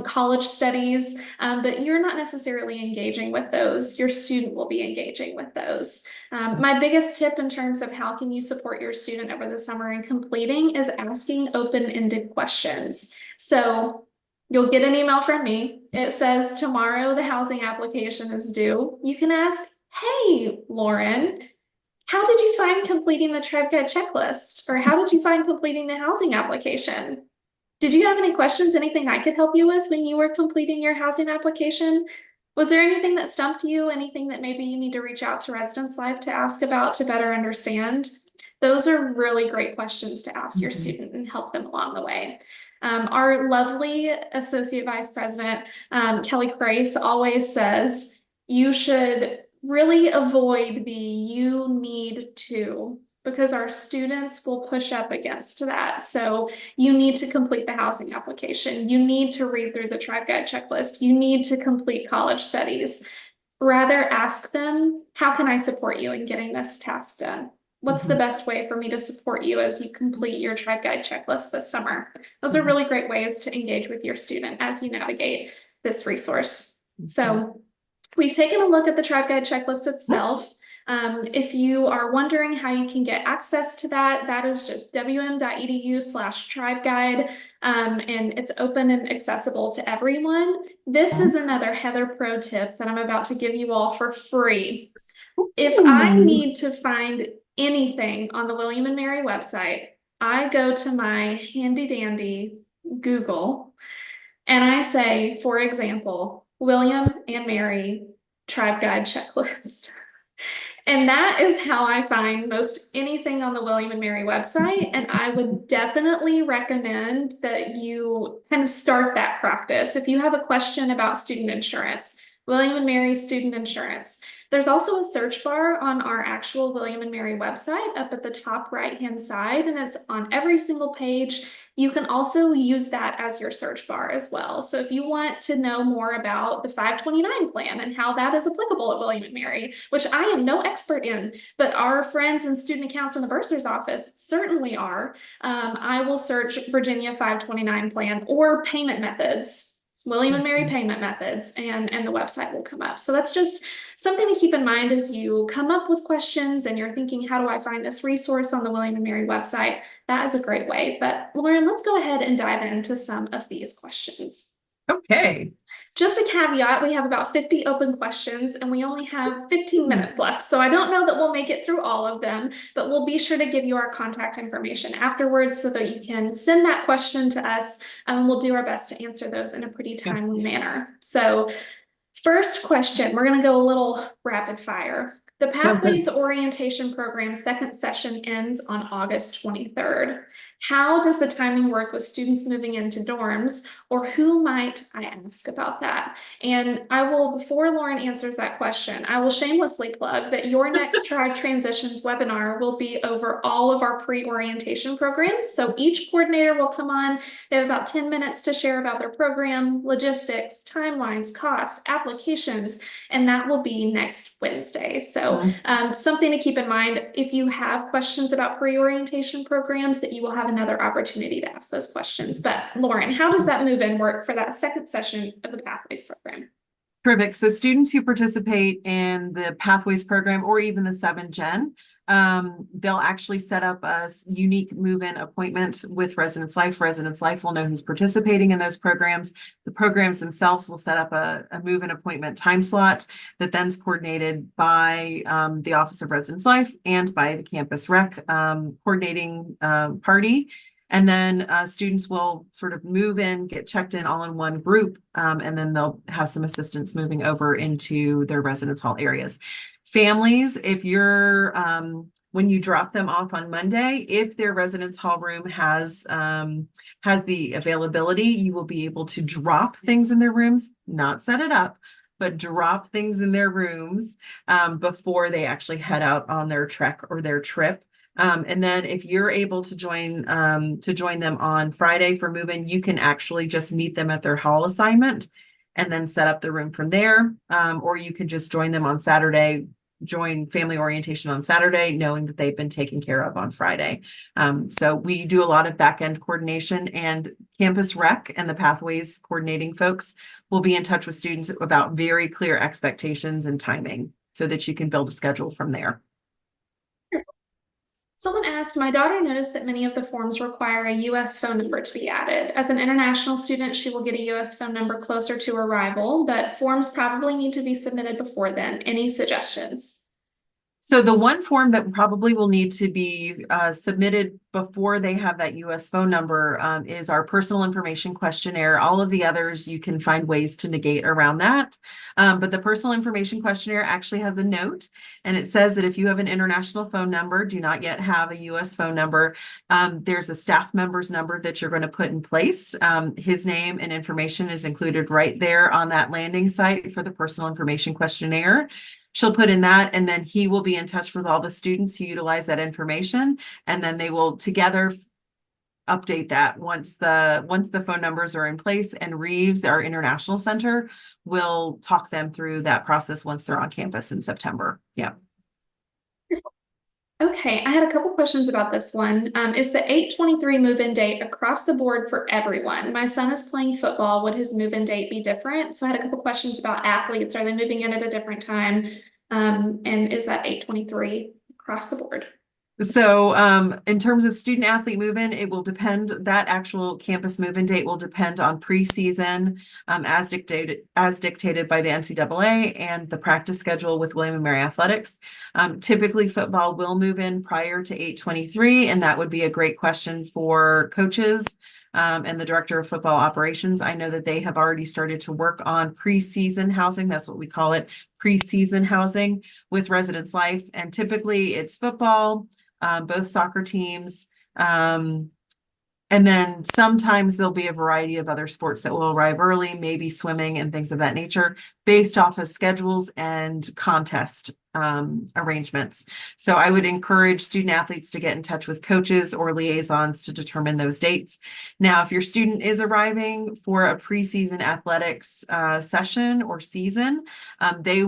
college studies, but you're not necessarily engaging with those. Your student will be engaging with those. My biggest tip in terms of how can you support your student over the summer in completing is asking open-ended questions. So you'll get an email from me. It says, tomorrow the housing application is due. You can ask, hey, Lauren, how did you find completing the Tribe Guide checklist? Or how did you find completing the housing application? Did you have any questions, anything I could help you with when you were completing your housing application? Was there anything that stumped you? Anything that maybe you need to reach out to Residence Life to ask about to better understand? Those are really great questions to ask your student and help them along the way. Our lovely Associate Vice President, Kelly Grace, always says you should really avoid the "you need to," because our students will push up against that. So you need to complete the housing application. You need to read through the Tribe Guide checklist. You need to complete college studies. Rather ask them, how can I support you in getting this task done? What's the best way for me to support you as you complete your Tribe Guide checklist this summer? Those are really great ways to engage with your student as you navigate this resource. So we've taken a look at the Tribe Guide checklist itself. If you are wondering how you can get access to that, that is just wm.edu/tribeguide, and it's open and accessible to everyone. This is another Heather Pro tip that I'm about to give you all for free. If I need to find anything on the William and Mary website, I go to my handy dandy Google and I say, for example, William and Mary Tribe Guide checklist. And that is how I find most anything on the William and Mary website. And I would definitely recommend that you kind of start that practice. If you have a question about student insurance, William and Mary student insurance. There's also a search bar on our actual William and Mary website up at the top right-hand side, and it's on every single page. You can also use that as your search bar as well. So if you want to know more about the 529 plan and how that is applicable at William and Mary, which I am no expert in, but our friends in Student Accounts and the Bursar's Office certainly are, I will search Virginia 529 plan or payment methods. William and Mary payment methods, and the website will come up. So that's just something to keep in mind as you come up with questions and you're thinking, how do I find this resource on the William and Mary website? That is a great way. But Lauren, let's go ahead and dive into some of these questions. Okay. Just a caveat, we have about 50 open questions and we only have 15 minutes left. So I don't know that we'll make it through all of them, but we'll be sure to give you our contact information afterwards so that you can send that question to us, and we'll do our best to answer those in a pretty timely manner. So first question, we're going to go a little rapid fire. The Pathways Orientation Program second session ends on August 23rd. How does the timing work with students moving into dorms, or who might I ask about that? And I will, before Lauren answers that question, I will shamelessly plug that your next Tribe Transitions webinar will be over all of our pre-orientation programs. So each coordinator will come on. They have about 10 minutes to share about their program, logistics, timelines, cost, applications, and that will be next Wednesday. So something to keep in mind if you have questions about pre-orientation programs, that you will have another opportunity to ask those questions. But Lauren, how does that move in work for that second session of the Pathways program? Terrific. So students who participate in the Pathways program or even the 7-Gen, they'll actually set up a unique move-in appointment with Residence Life. Residence Life will know who's participating in those programs. The programs themselves will set up a move-in appointment time slot that then's coordinated by the Office of Residence Life and by the Campus Rec coordinating party. And then students will sort of move in, get checked in all in one group, and then they'll have some assistance moving over into their residence hall areas. Families, if you're, when you drop them off on Monday, if their residence hall room has the availability, you will be able to drop things in their rooms, not set it up, but drop things in their rooms before they actually head out on their trek or their trip. And then if you're able to join them on Friday for move-in, you can actually just meet them at their hall assignment and then set up the room from there. Or you can just join them on Saturday, join family orientation on Saturday, knowing that they've been taken care of on Friday. So we do a lot of back-end coordination, and Campus Rec and the Pathways coordinating folks will be in touch with students about very clear expectations and timing so that you can build a schedule from there. Someone asked, my daughter noticed that many of the forms require a U.S. phone number to be added. As an international student, she will get a U.S. phone number closer to arrival, but forms probably need to be submitted before then. Any suggestions? So the one form that probably will need to be submitted before they have that US phone number is our personal information questionnaire. All of the others, you can find ways to negate around that. But the personal information questionnaire actually has a note, and it says that if you have an international phone number, do not yet have a US phone number, there's a staff member's number that you're going to put in place. His name and information is included right there on that landing site for the personal information questionnaire. She'll put in that, and then he will be in touch with all the students who utilize that information, and then they will together update that once the phone numbers are in place, and Reeves, our international center, will talk them through that process once they're on campus in September. Yeah. Okay, I had a couple questions about this one. Is the 8/23 move-in date across the board for everyone? My son is playing football. Would his move-in date be different? So I had a couple questions about athletes. Are they moving in at a different time? And is that 8/23 across the board? So in terms of student athlete move-in, it will depend, that actual campus move-in date will depend on preseason as dictated by the NCAA and the practice schedule with William and Mary Athletics. Typically football will move in prior to 8/23, and that would be a great question for coaches and the director of football operations. I know that they have already started to work on preseason housing. That's what we call it, preseason housing with Residence Life. And typically it's football, both soccer teams. And then sometimes there'll be a variety of other sports that will arrive early, maybe swimming and things of that nature, based off of schedules and contest arrangements. So I would encourage student athletes to get in touch with coaches or liaisons to determine those dates. Now, if your student is arriving for a preseason athletics session or season, they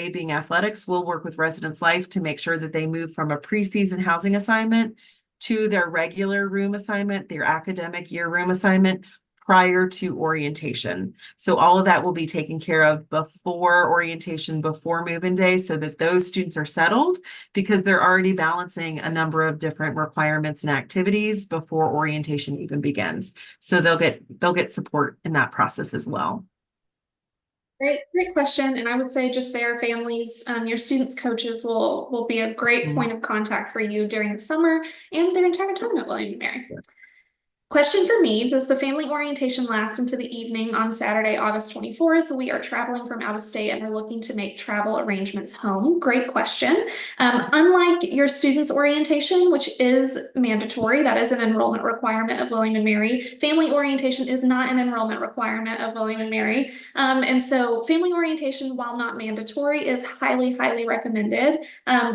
being athletics, will work with Residence Life to make sure that they move from a preseason housing assignment to their regular room assignment, their academic year room assignment, prior to orientation. So all of that will be taken care of before orientation, before move-in day, so that those students are settled, because they're already balancing a number of different requirements and activities before orientation even begins. So they'll get support in that process as well. Great question. And I would say just their families, your students' coaches will be a great point of contact for you during the summer and their entire time at William and Mary. Question for me, does the family orientation last into the evening on Saturday, August 24th? We are traveling from out of state and are looking to make travel arrangements home. Great question. Unlike your students' orientation, which is mandatory, that is an enrollment requirement of William and Mary, family orientation is not an enrollment requirement of William and Mary. And so family orientation, while not mandatory, is highly, highly recommended.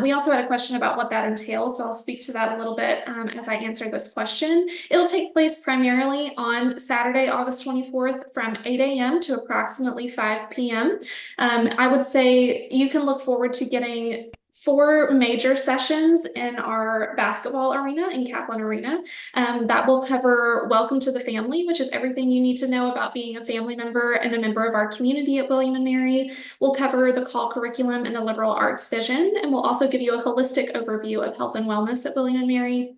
We also had a question about what that entails, so I'll speak to that a little bit as I answer this question. It'll take place primarily on Saturday, August 24th from 8 a.m. to approximately 5 p.m. I would say you can look forward to getting 4 major sessions in our basketball arena in Kaplan Arena. That will cover Welcome to the Family, which is everything you need to know about being a family member and a member of our community at William and Mary. We'll cover the call curriculum and the liberal arts vision, and we'll also give you a holistic overview of health and wellness at William and Mary.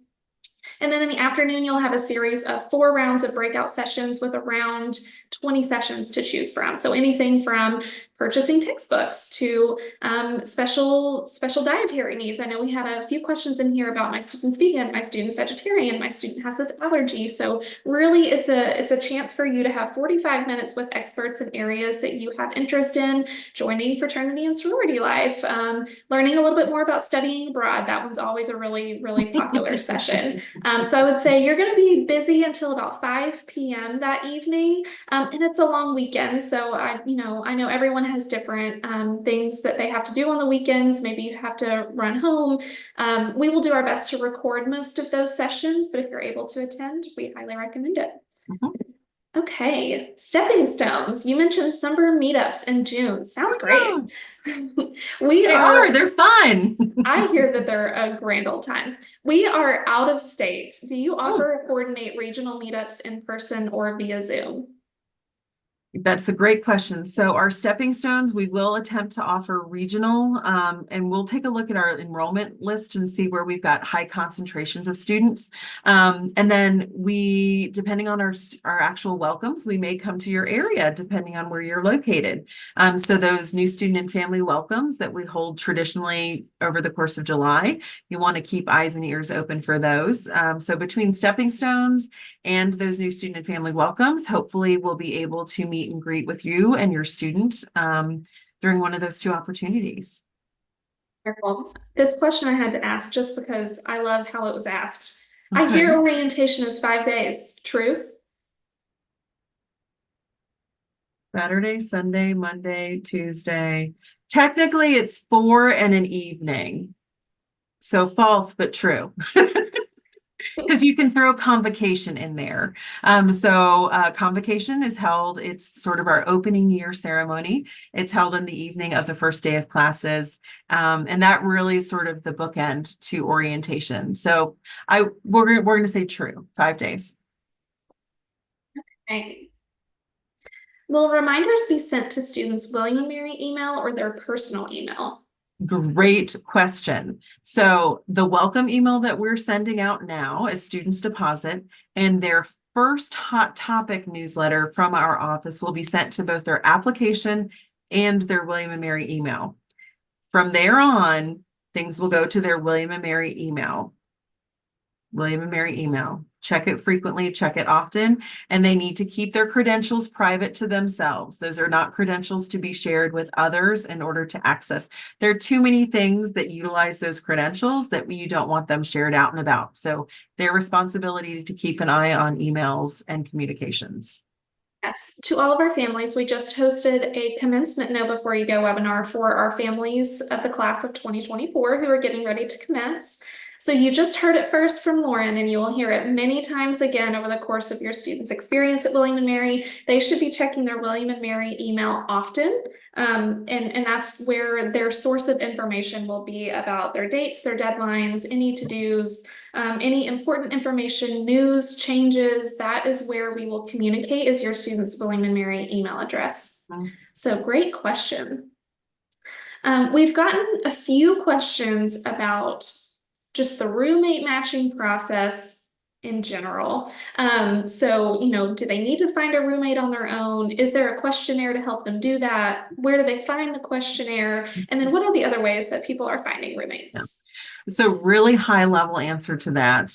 And then in the afternoon, you'll have a series of 4 rounds of breakout sessions with around 20 sessions to choose from. So anything from purchasing textbooks to special dietary needs. I know we had a few questions in here about my student's vegan, my student's vegetarian, my student has this allergy. So really it's a chance for you to have 45 minutes with experts in areas that you have interest in, joining fraternity and sorority life, learning a little bit more about studying abroad. That one's always a really, really popular session. So I would say you're going to be busy until about 5 p.m. that evening. And it's a long weekend. So I know everyone has different things that they have to do on the weekends. Maybe you have to run home. We will do our best to record most of those sessions, but if you're able to attend, we highly recommend it. Okay, stepping stones. You mentioned summer meetups in June. Sounds great. They're fun. I hear that they're a grand old time. We are out of state. Do you offer or coordinate regional meetups in person or via Zoom? That's a great question. So our stepping stones, we will attempt to offer regional, and we'll take a look at our enrollment list and see where we've got high concentrations of students. And then we, depending on our actual welcomes, we may come to your area depending on where you're located. So those new student and family welcomes that we hold traditionally over the course of July, you want to keep eyes and ears open for those. So between stepping stones and those new student and family welcomes, hopefully we'll be able to meet and greet with you and your student during one of those two opportunities. Wonderful. This question I had to ask just because I love how it was asked. I Okay. hear orientation is 5 days. Truth? Saturday, Sunday, Monday, Tuesday. Technically, it's 4 and an evening. So false, but true. Because you can throw convocation in there. Convocation is held, it's sort of our opening year ceremony. It's held in the evening of the first day of classes. And that really is sort of the bookend to orientation. So we're going to say true, 5 days. Okay. Will reminders be sent to students' William and Mary email or their personal email? Great question. So the welcome email that we're sending out now is students deposit, and their first hot topic newsletter from our office will be sent to both their application and their William and Mary email. From there on, things will go to their William and Mary email. William and Mary email. Check it frequently, check it often, and they need to keep their credentials private to themselves. Those are not credentials to be shared with others in order to access. There are too many things that utilize those credentials that you don't want them shared out and about. So their responsibility to keep an eye on emails and communications. Yes, to all of our families, we just hosted a commencement know before you go webinar for our families of the class of 2024 who are getting ready to commence. So you just heard it first from Lauren, and you will hear it many times again over the course of your students' experience at William and Mary. They should be checking their William and Mary email often. And that's where their source of information will be about their dates, their deadlines, any to-dos, any important information, news, changes. That is where we will communicate, is your students' William and Mary email address. So great question. We've gotten a few questions about just the roommate matching process in general. So, do they need to find a roommate on their own? Is there a questionnaire to help them do that? Where do they find the questionnaire? And then what are the other ways that people are finding roommates? So really high level answer to that.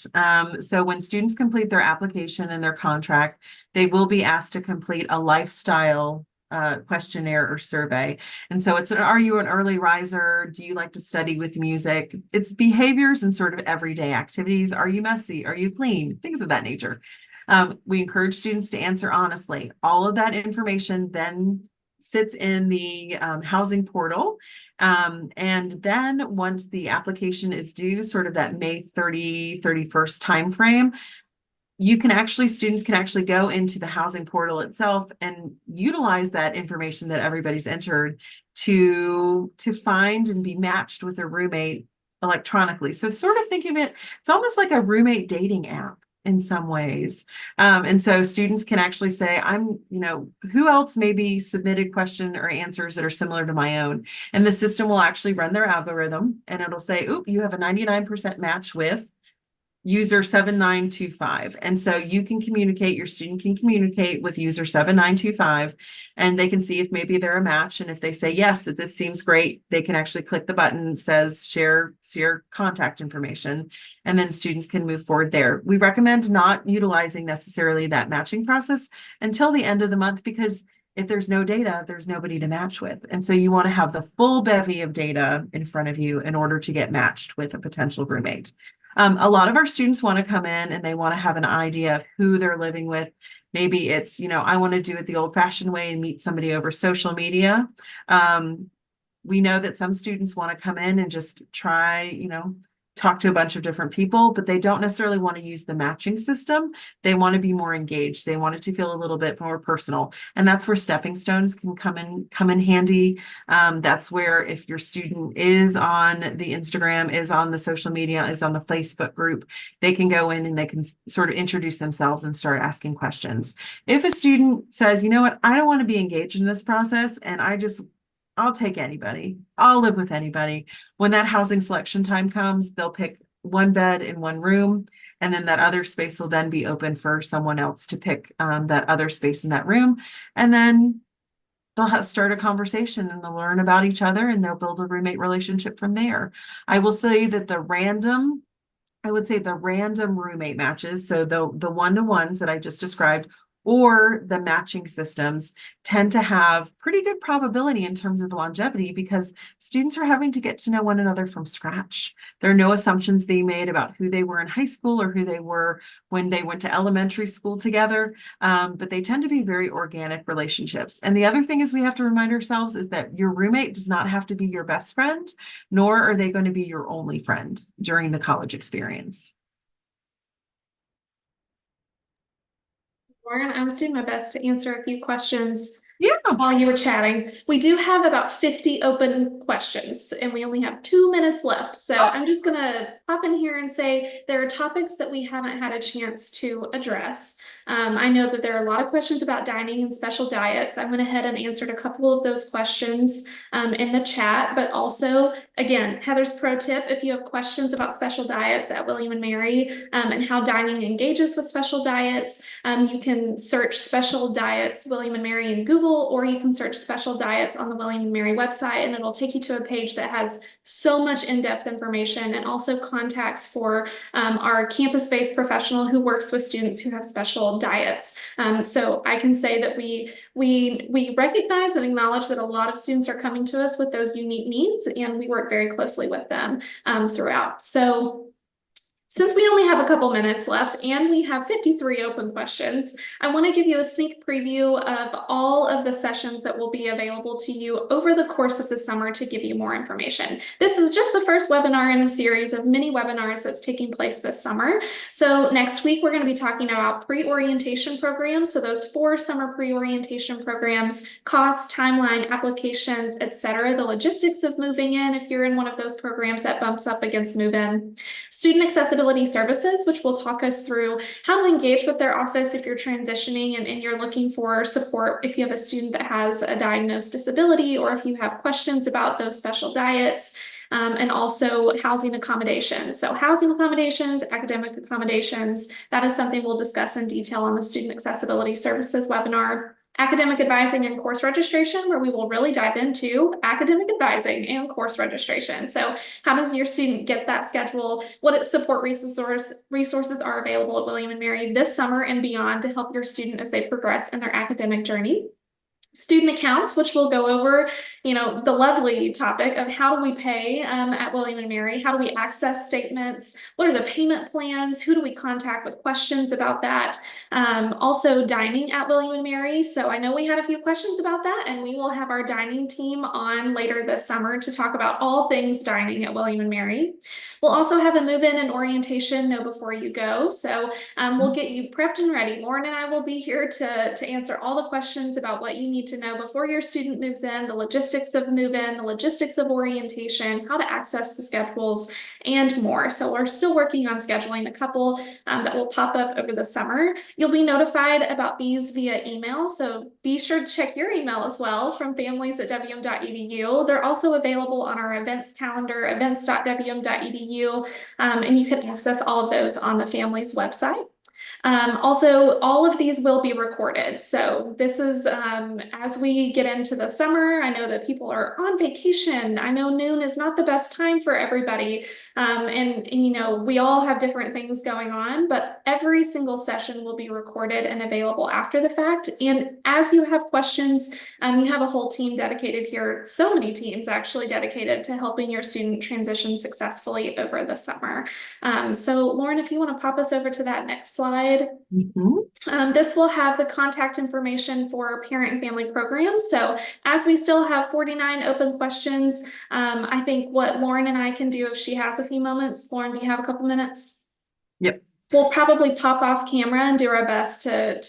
So when students complete their application and their contract, they will be asked to complete a lifestyle questionnaire or survey. And so it's are you an early riser? Do you like to study with music? It's behaviors and sort of everyday activities. Are you messy? Are you clean? Things of that nature. We encourage students to answer honestly. All of that information then sits in the housing portal. And then once the application is due, sort of that May 31st timeframe, students can actually go into the housing portal itself and utilize that information that everybody's entered to find and be matched with a roommate electronically. So sort of think of it, it's almost like a roommate dating app in some ways. And so students can actually say, who else maybe submitted question or answers that are similar to my own? And the system will actually run their algorithm and it'll say, oop, you have a 99% match with user 7925. And so your student can communicate with user 7925, and they can see if maybe they're a match. And if they say yes, that this seems great, they can actually click the button that says share contact information, and then students can move forward there. We recommend not utilizing necessarily that matching process until the end of the month, because if there's no data, there's nobody to match with. And so you want to have the full bevy of data in front of you in order to get matched with a potential roommate. A lot of our students want to come in and they want to have an idea of who they're living with. Maybe it's, I want to do it the old-fashioned way and meet somebody over social media. We know that some students want to come in and just try, talk to a bunch of different people, but they don't necessarily want to use the matching system. They want to be more engaged. They want it to feel a little bit more personal. And that's where stepping stones can come in handy. That's where if your student is on the Instagram, is on the social media, is on the Facebook group, they can go in and they can sort of introduce themselves and start asking questions. If a student says, you know what, I don't want to be engaged in this process and I'll take anybody. I'll live with anybody. When that housing selection time comes, they'll pick one bed in one room, and then that other space will then be open for someone else to pick that other space in that room. And then they'll start a conversation and they'll learn about each other and they'll build a roommate relationship from there. I will say that the random roommate matches, so the one-to-ones that I just described, or the matching systems tend to have pretty good probability in terms of longevity because students are having to get to know one another from scratch. There are no assumptions being made about who they were in high school or who they were when they went to elementary school together, but they tend to be very organic relationships. And the other thing is we have to remind ourselves is that your roommate does not have to be your best friend, nor are they going to be your only friend during the college experience. Lauren, I was doing my best to answer a few questions Yeah. while you were chatting. We do have about 50 open questions and we only have 2 minutes left. So I'm just gonna pop in here and say there are topics that we haven't had a chance to address. I know that there are a lot of questions about dining and special diets. I went ahead and answered a couple of those questions in the chat, but also, again, Heather's pro tip, if you have questions about special diets at William and Mary and how dining engages with special diets, you can search special diets William and Mary in Google, or you can search special diets on the William and Mary website, and it'll take you to a page that has so much in-depth information and also contacts for our campus-based professional who works with students who have special diets. So I can say that we recognize and acknowledge that a lot of students are coming to us with those unique needs, and we work very closely with them throughout. So since we only have a couple minutes left and we have 53 open questions, I want to give you a sneak preview of all of the sessions that will be available to you over the course of the summer to give you more information. This is just the first webinar in a series of many webinars that's taking place this summer. So next week, we're going to be talking about pre-orientation programs. So those 4 summer pre-orientation programs, costs, timeline, applications, etc. The logistics of moving in if you're in one of those programs that bumps up against move-in. Student accessibility services, which will talk us through how to engage with their office if you're transitioning and you're looking for support if you have a student that has a diagnosed disability or if you have questions about those special diets. And also housing accommodations. So housing accommodations, academic accommodations, that is something we'll discuss in detail on the Student Accessibility Services webinar. Academic advising and course registration, where we will really dive into academic advising and course registration. So how does your student get that schedule? What support resources are available at William and Mary this summer and beyond to help your student as they progress in their academic journey? Student accounts, which we'll go over, the lovely topic of how do we pay at William and Mary? How do we access statements? What are the payment plans? Who do we contact with questions about that? Also dining at William and Mary. So I know we had a few questions about that, and we will have our dining team on later this summer to talk about all things dining at William and Mary. We'll also have a move-in and orientation know before you go. So we'll get you prepped and ready. Lauren and I will be here to answer all the questions about what you need to know before your student moves in, the logistics of move-in, the logistics of orientation, how to access the schedules, and more. So we're still working on scheduling a couple that will pop up over the summer. You'll be notified about these via email, so be sure to check your email as well from families@wm.edu. They're also available on our events calendar, events.wm.edu, and you can access all of those on the Families website. Also, all of these will be recorded. So this is as we get into the summer, I know that people are on vacation. I know noon is not the best time for everybody. And we all have different things going on, but every single session will be recorded and available after the fact. And as you have questions, you have a whole team dedicated here, so many teams actually dedicated to helping your student transition successfully over the summer. So Lauren, if you want to pop us over to that next slide. slide. Mhm. This will have the contact information for parent and family programs. So as we still have 49 open questions, I think what Lauren and I can do if she has a few moments. Lauren, do you have a couple minutes? Yep. We'll probably pop off camera and do our best to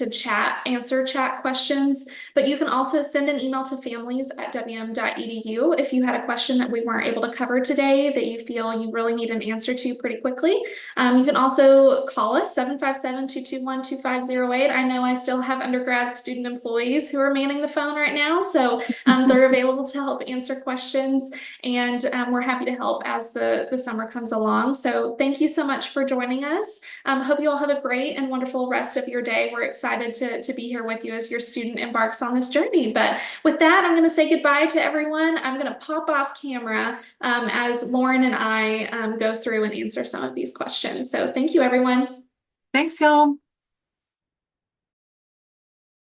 answer chat questions, but you can also send an email to families@wm.edu if you had a question that we weren't able to cover today that you feel you really need an answer to pretty quickly. You can also call us 757-221-2508. I know I still have undergrad student employees who are manning the phone right now, so they're available to help answer questions, and we're happy to help as the summer comes along. So thank you so much for joining us. Hope you all have a great and wonderful rest of your day. We're excited to be here with you as your student embarks on this journey. But with that, I'm going to say goodbye to everyone. I'm going to pop off camera as Lauren and I go through and answer some of these questions. So thank you, everyone. Thanks, y'all.